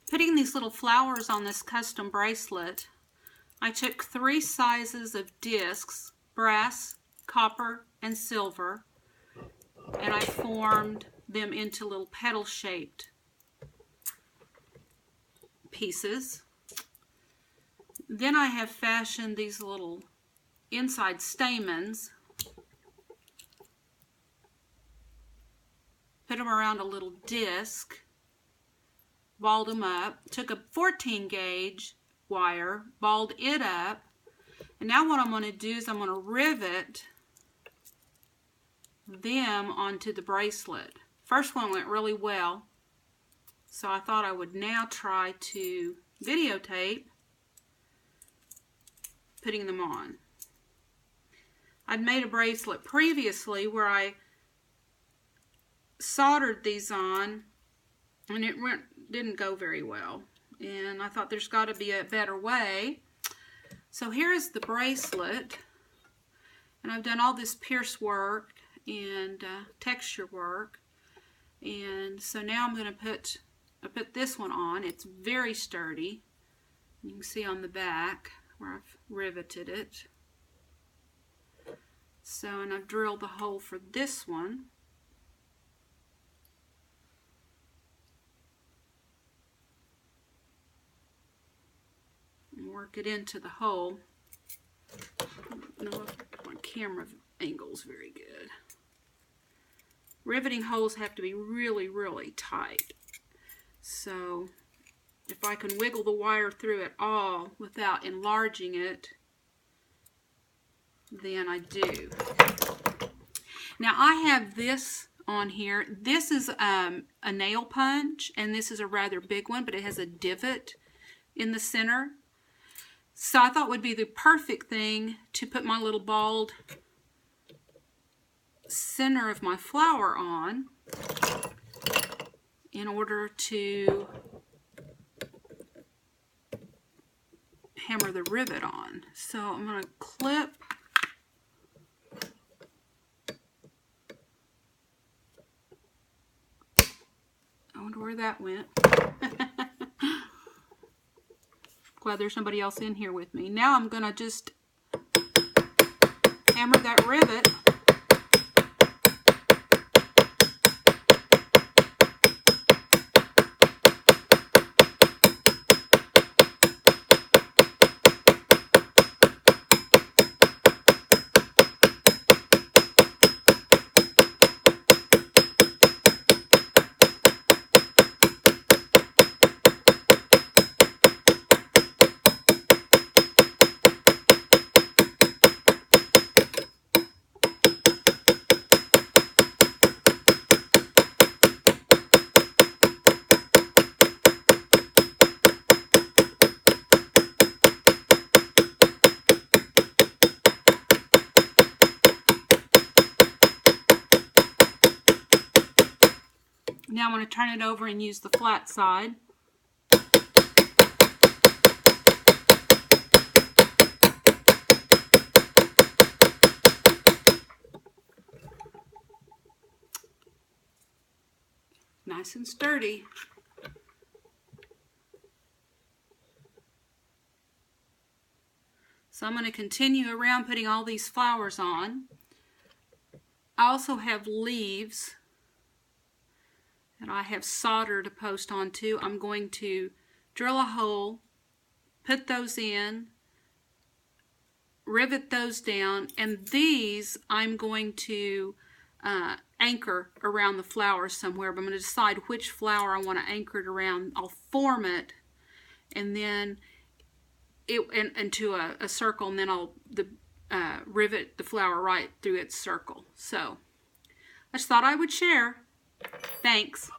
Putting these little flowers on this custom bracelet, I took 3 sizes of discs, brass, copper, and silver, and I formed them into little petal-shaped pieces. Then I have fashioned these little inside stamens, put them around a little disc, balled them up, took a 14 gauge wire, balled it up, and now what I'm going to do is I'm going to rivet them onto the bracelet. First one went really well, so I thought I would now try to videotape putting them on. I'd made a bracelet previously where I soldered these on and it didn't go very well, and I thought there's got to be a better way. So here's the bracelet, and I've done all this pierce work and texture work, and so now I'm going to put this one on. It's very sturdy. You can see on the back where I've riveted it. So, and I've drilled the hole for this one. And work it into the hole. I don't know if my camera angle is very good. Riveting holes have to be really, really tight. So if I can wiggle the wire through it all without enlarging it, then I do. Now I have this on here. This is a nail punch, and this is a rather big one, but it has a divot in the center. So I thought it would be the perfect thing to put my little balled center of my flower on in order to hammer the rivet on. So I'm going to clip I wonder where that went. Glad there's somebody else in here with me. Now I'm going to just hammer that rivet. Now I'm going to turn it over and use the flat side. Nice and sturdy. So I'm going to continue around putting all these flowers on. I also have leaves that I have soldered a post onto. I'm going to drill a hole, put those in, rivet those down, and these I'm going to anchor around the flowers somewhere, but I'm going to decide which flower I want to anchor it around. I'll form it and then into a circle, and then I'll rivet the flower right through its circle. So I just thought I would share. Thanks.